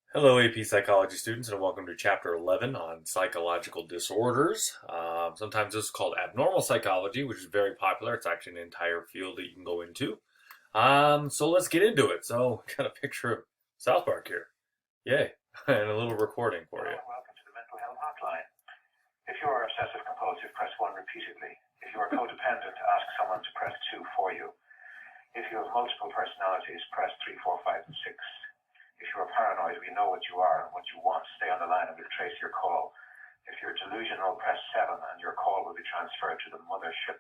Hello, AP Psychology students, and welcome to Chapter 11 on psychological disorders. Sometimes this is called abnormal psychology, which is very popular. It's actually an entire field that you can go into. So let's get into it. So, got a picture of South Park here. Yay. And a little recording for you. Welcome to the mental health hotline. If you are obsessive compulsive, press 1 repeatedly. If you are codependent, ask someone to press 2 for you. If you have multiple personalities, press 3, 4, 5, and 6. If you are paranoid, we know what you are and what you want. Stay on the line and we'll trace your call. If you're delusional, press 7 and your call will be transferred to the mothership.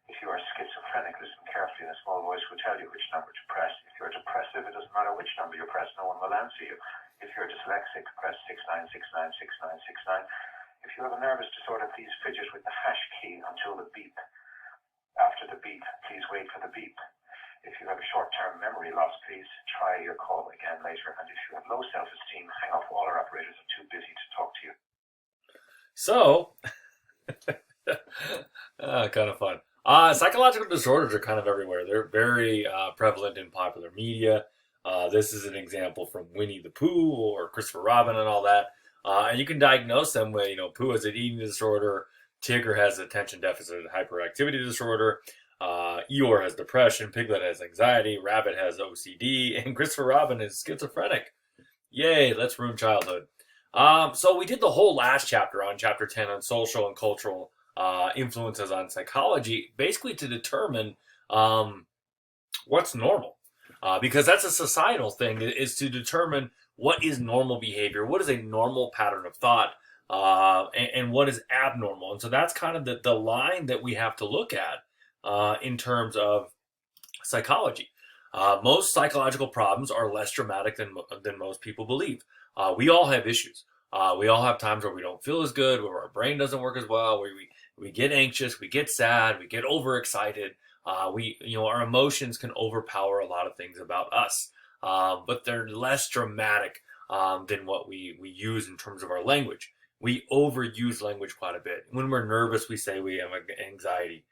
If you are schizophrenic, listen carefully and a small voice will tell you which number to press. If you're depressive, it doesn't matter which number you press, no one will answer you. If you're dyslexic, press 69696969. If you have a nervous disorder, please fidget with the hash key until the beep. After the beep, please wait for the beep. If you have a short-term memory loss, please try your call again later. And if you have low self-esteem, hang off. All our operators are too busy to talk to you. So, kind of fun. Psychological disorders are kind of everywhere. They're very prevalent in popular media. This is an example from Winnie the Pooh or Christopher Robin and all that. And you can diagnose them with, Pooh has an eating disorder, Tigger has attention deficit hyperactivity disorder, Eeyore has depression, Piglet has anxiety, Rabbit has OCD, and Christopher Robin is schizophrenic. Yay, let's ruin childhood. So we did the whole last chapter on chapter 10 on social and cultural influences on psychology, basically to determine what's normal. Because that's a societal thing, is to determine what is normal behavior, what is a normal pattern of thought, and what is abnormal. And so that's kind of the line that we have to look at in terms of psychology. Most psychological problems are less dramatic than most people believe. We all have issues. We all have times where we don't feel as good, where our brain doesn't work as well, where we get anxious, we get sad, we get overexcited. Our emotions can overpower a lot of things about us, but they're less dramatic than what we use in terms of our language. We overuse language quite a bit. When we're nervous, we say we have anxiety.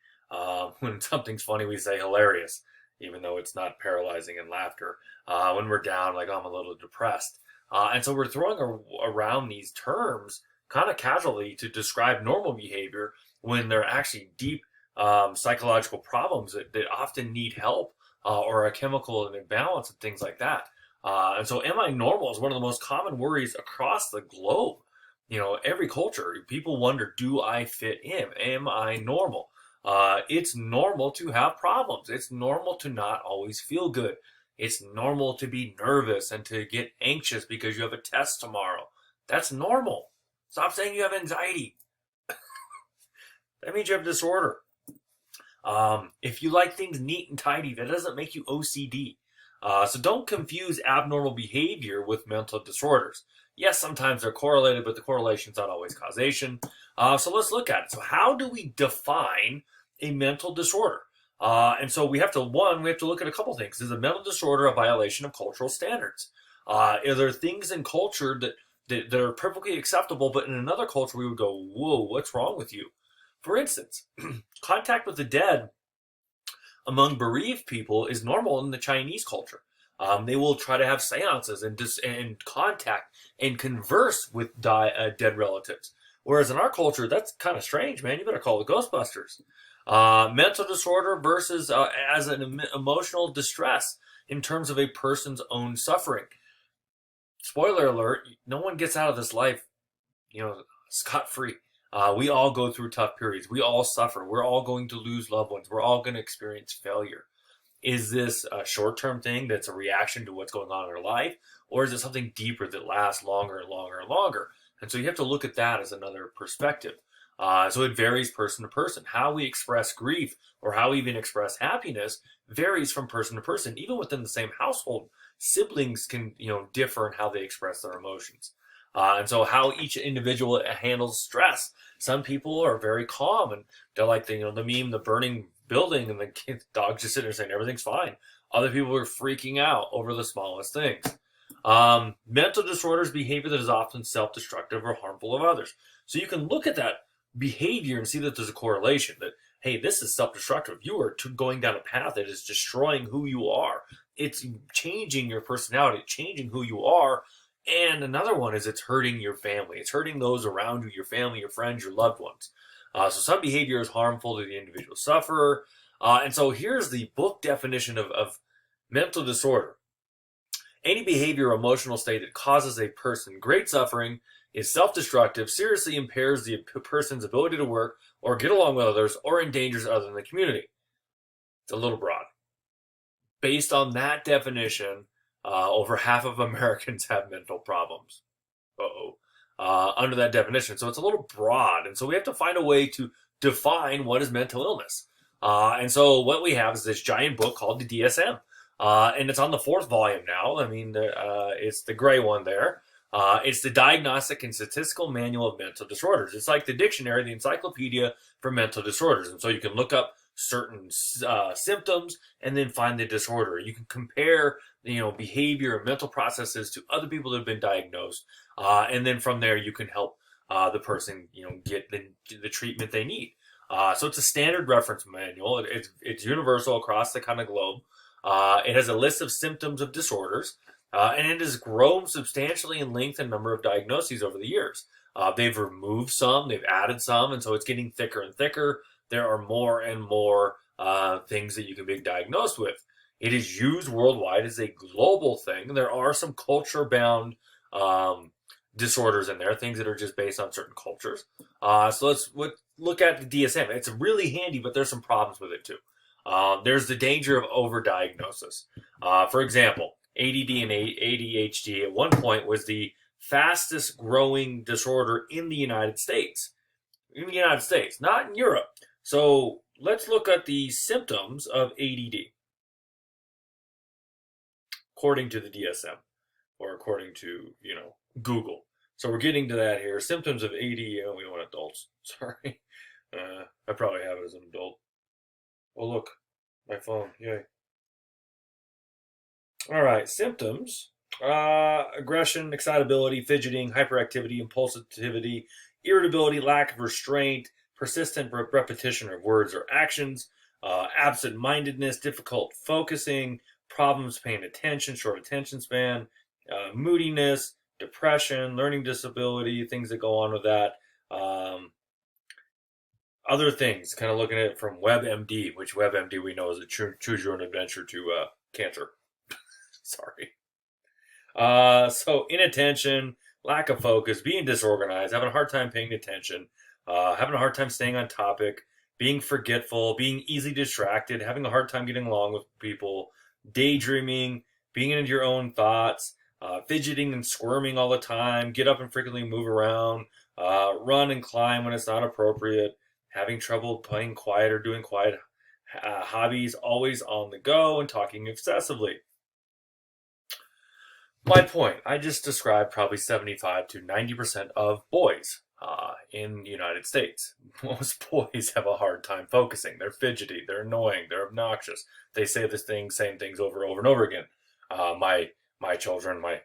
When something's funny, we say hilarious, even though it's not paralyzing in laughter. When we're down, like I'm a little depressed. And so we're throwing around these terms kind of casually to describe normal behavior when they're actually deep psychological problems that often need help or a chemical imbalance and things like that. And so am I normal is one of the most common worries across the globe. Every culture, people wonder, do I fit in? Am I normal? It's normal to have problems. It's normal to not always feel good. It's normal to be nervous and to get anxious because you have a test tomorrow. That's normal. Stop saying you have anxiety. That means you have a disorder. If you like things neat and tidy, that doesn't make you OCD. So don't confuse abnormal behavior with mental disorders. Yes, sometimes they're correlated, but the correlation's not always causation. So let's look at it. So how do we define a mental disorder? And so we have to look at a couple things. Is a mental disorder a violation of cultural standards? Are there things in culture that are perfectly acceptable, but in another culture we would go, whoa, what's wrong with you? For instance, contact with the dead among bereaved people is normal in the Chinese culture. They will try to have seances and contact and converse with dead relatives. Whereas in our culture, that's kind of strange, man. You better call the Ghostbusters. Mental disorder versus as an emotional distress in terms of a person's own suffering. Spoiler alert, no one gets out of this life, scot-free. We all go through tough periods. We all suffer. We're all going to lose loved ones. We're all going to experience failure. Is this a short-term thing that's a reaction to what's going on in our life? Or is it something deeper that lasts longer and longer and longer? And so you have to look at that as another perspective. So it varies person to person. How we express grief or how we even express happiness varies from person to person. Even within the same household, siblings can differ in how they express their emotions. And so how each individual handles stress. Some people are very calm and they're like the meme, the burning building, and the dog just sitting there saying everything's fine. Other people are freaking out over the smallest things. Mental disorders behavior that is often self-destructive or harmful of others. So you can look at that behavior and see that there's a correlation that, hey, this is self-destructive. You are going down a path that is destroying who you are. It's changing your personality, changing who you are, And another one is it's hurting your family. It's hurting those around you, your family, your friends, your loved ones. So some behavior is harmful to the individual sufferer. And so here's the book definition of mental disorder. Any behavior or emotional state that causes a person great suffering, is self-destructive, seriously impairs the person's ability to work or get along with others, or endangers others in the community. It's a little broad. Based on that definition, over half of Americans have mental problems. Under that definition. So it's a little broad. And so we have to find a way to define what is mental illness. And so what we have is this giant book called the DSM. And it's on the 4th volume now. I mean, it's the gray one there. It's the Diagnostic and Statistical Manual of Mental Disorders. It's like the dictionary, the encyclopedia for mental disorders. And so you can look up certain symptoms and then find the disorder. You can compare, behavior and mental processes to other people that have been diagnosed. And then from there, you can help the person, get the treatment they need. So it's a standard reference manual. It's universal across the kind of globe. It has a list of symptoms of disorders, and it has grown substantially in length and number of diagnoses over the years. They've removed some, they've added some, and so it's getting thicker and thicker. There are more and more things that you can be diagnosed with. It is used worldwide as a global thing. There are some culture-bound disorders in there, things that are just based on certain cultures. So let's look at the DSM. It's really handy, but there's some problems with it too. There's the danger of overdiagnosis. For example, ADD and ADHD at one point was the fastest growing disorder in the United States. In the United States, not in Europe. So let's look at the symptoms of ADD. According to the DSM, or according to, Google. So we're getting to that here. Symptoms of ADD, we don't want adults. Sorry. I probably have it as an adult. Oh, look, my phone. Yay. All right, symptoms. Aggression, excitability, fidgeting, hyperactivity, impulsivity, irritability, lack of restraint, persistent repetition of words or actions, absent-mindedness, difficult focusing, problems paying attention, short attention span, moodiness, depression, learning disability, things that go on with that. Other things, kind of looking at it from WebMD, which WebMD we know is a choose your own adventure to cancer. Sorry. So inattention, lack of focus, being disorganized, having a hard time paying attention, having a hard time staying on topic, being forgetful, being easily distracted, having a hard time getting along with people, daydreaming, being into your own thoughts, fidgeting and squirming all the time, get up and frequently move around, run and climb when it's not appropriate, having trouble playing quiet or doing quiet hobbies, always on the go, and talking excessively. My point, I just described probably 75 to 90% of boys in the United States. Most boys have a hard time focusing. They're fidgety, they're annoying, they're obnoxious. They say same things over and over again. My children, my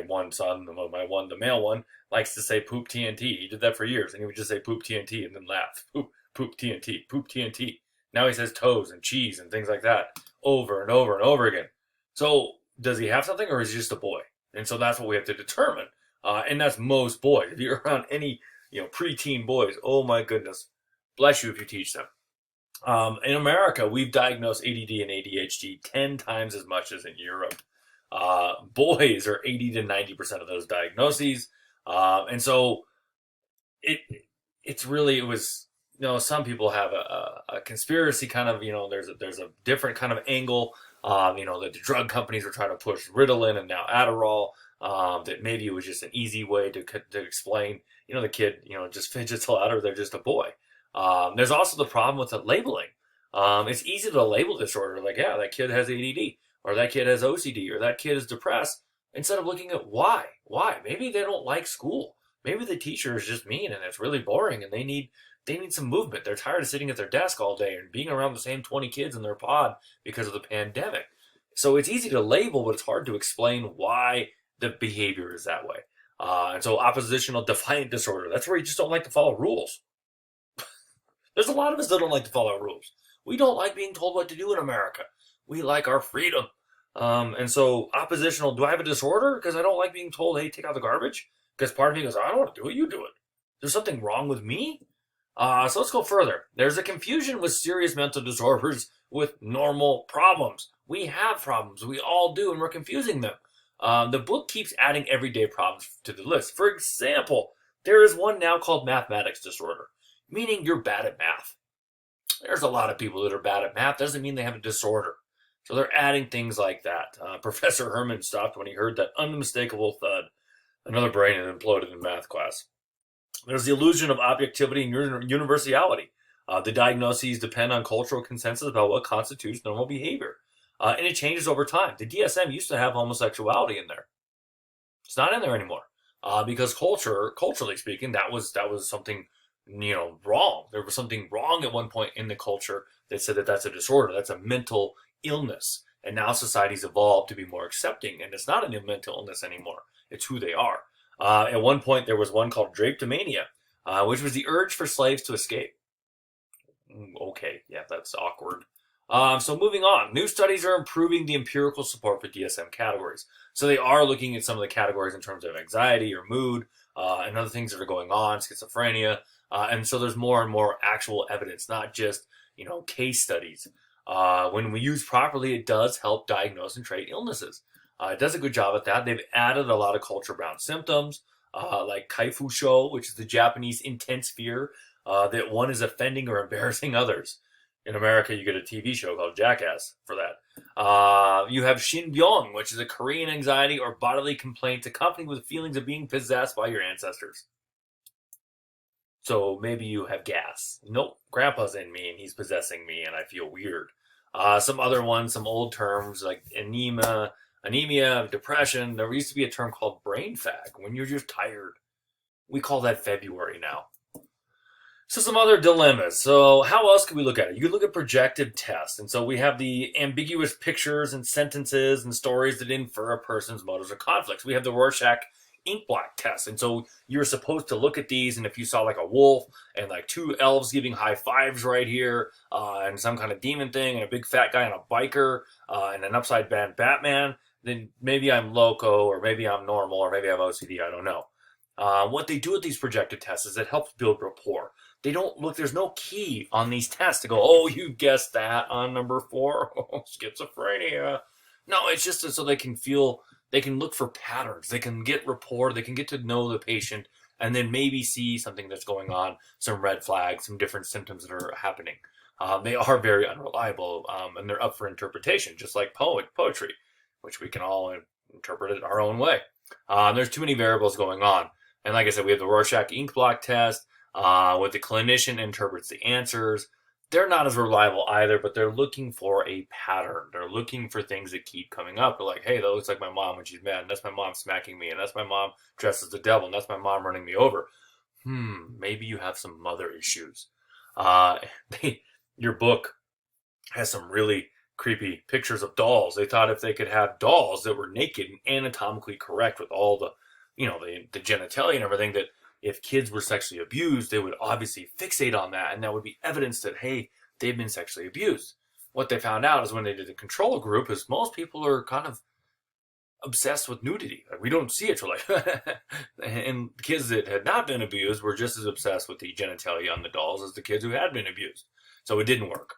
one son, the male one, likes to say poop TNT. He did that for years, and he would just say poop TNT and then laugh. Poop TNT, poop TNT. Now he says toes and cheese and things like that over and over and over again. So does he have something, or is he just a boy? And so that's what we have to determine. And that's most boys. If you're around any, preteen boys, oh my goodness, bless you if you teach them. In America, we've diagnosed ADD and ADHD 10 times as much as in Europe. Boys are 80 to 90% of those diagnoses. And so it was, some people have a conspiracy kind of, there's a different kind of angle, that the drug companies were trying to push Ritalin and now Adderall, that maybe it was just an easy way to explain, the kid, just fidgets a lot, or they're just a boy. There's also the problem with the labeling. It's easy to label disorder, like, yeah, that kid has ADD, or that kid has OCD, or that kid is depressed, instead of looking at why. Maybe they don't like school. Maybe the teacher is just mean and it's really boring and they need some movement. They're tired of sitting at their desk all day and being around the same 20 kids in their pod because of the pandemic. So it's easy to label, but it's hard to explain why the behavior is that way. And so oppositional defiant disorder, that's where you just don't like to follow rules. There's a lot of us that don't like to follow rules. We don't like being told what to do in America. We like our freedom. And so oppositional, do I have a disorder? Because I don't like being told, hey, take out the garbage. Because part of me goes, I don't want to do it. You do it. There's something wrong with me. So let's go further. There's a confusion with serious mental disorders with normal problems. We have problems. We all do, and we're confusing them. The book keeps adding everyday problems to the list. For example, there is one now called mathematics disorder, meaning you're bad at math. There's a lot of people that are bad at math. Doesn't mean they have a disorder. So they're adding things like that. Professor Herman stopped when he heard that unmistakable thud. Another brain had imploded in math class. There's the illusion of objectivity and universality. The diagnoses depend on cultural consensus about what constitutes normal behavior. And it changes over time. The DSM used to have homosexuality in there. It's not in there anymore. Because culturally speaking, that was something, wrong. There was something wrong at one point in the culture that said that that's a disorder. That's a mental illness. And now society's evolved to be more accepting. And it's not a mental illness anymore. It's who they are. At one point, there was one called drapetomania, which was the urge for slaves to escape. Okay, yeah, that's awkward. So moving on, new studies are improving the empirical support for DSM categories. So they are looking at some of the categories in terms of anxiety or mood and other things that are going on, schizophrenia. And so there's more and more actual evidence, not just, case studies. When we use properly, it does help diagnose and treat illnesses. It does a good job at that. They've added a lot of culture-bound symptoms, like kaifusho, which is the Japanese intense fear that one is offending or embarrassing others. In America, you get a TV show called Jackass for that. You have shinbyong, which is a Korean anxiety or bodily complaints accompanied with feelings of being possessed by your ancestors. So maybe you have gas. Nope, grandpa's in me and he's possessing me and I feel weird. Some other ones, some old terms like anemia, depression. There used to be a term called brain fag, when you're just tired. We call that February now. So some other dilemmas. So how else can we look at it? You can look at projective tests. And so we have the ambiguous pictures and sentences and stories that infer a person's motives or conflicts. We have the Rorschach ink block test. And so you're supposed to look at these, and if you saw like a wolf and like two elves giving high fives right here, and some kind of demon thing, and a big fat guy and a biker, and an upside down Batman, then maybe I'm loco, or maybe I'm normal, or maybe I have OCD, I don't know. What they do with these projective tests is it helps build rapport. They don't look, there's no key on these tests to go, oh, you guessed that on number 4, oh, schizophrenia. No, it's just so they can look for patterns. They can get rapport. They can get to know the patient and then maybe see something that's going on, some red flags, some different symptoms that are happening. They are very unreliable, and they're up for interpretation, just like poetry, which we can all interpret it our own way. There's too many variables going on. And like I said, we have the Rorschach ink block test, where the clinician interprets the answers. They're not as reliable either, but they're looking for a pattern. They're looking for things that keep coming up. They're like, hey, that looks like my mom when she's mad, and that's my mom smacking me, and that's my mom dressed as the devil, and that's my mom running me over. Maybe you have some mother issues. Your book has some really creepy pictures of dolls. They thought if they could have dolls that were naked and anatomically correct with all the, the genitalia and everything, that if kids were sexually abused, they would obviously fixate on that, and that would be evidence that, hey, they've been sexually abused. What they found out is when they did the control group is most people are kind of obsessed with nudity. Like, we don't see it for and kids that had not been abused were just as obsessed with the genitalia on the dolls as the kids who had been abused. So it didn't work.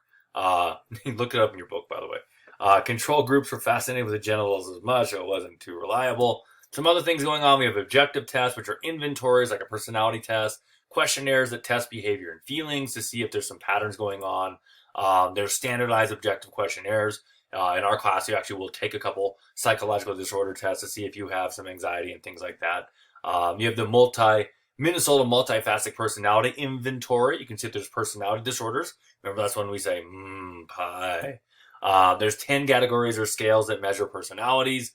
Look it up in your book, by the way. Control groups were fascinated with the genitals as much, so it wasn't too reliable. Some other things going on. We have objective tests, which are inventories, like a personality test, questionnaires that test behavior and feelings to see if there's some patterns going on. There's standardized objective questionnaires. In our class, you actually will take a couple psychological disorder tests to see if you have some anxiety and things like that. You have the Minnesota multifaceted personality inventory. You can see if there's personality disorders. Remember, that's when we say, pie. There's 10 categories or scales that measure personalities.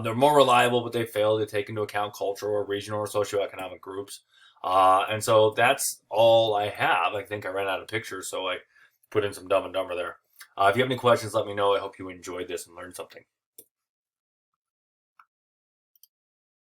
They're more reliable, but they fail to take into account cultural or regional or socioeconomic groups. And so that's all I have. I think I ran out of pictures, so I put in some Dumb and Dumber there. If you have any questions, let me know. I hope you enjoyed this and learned something.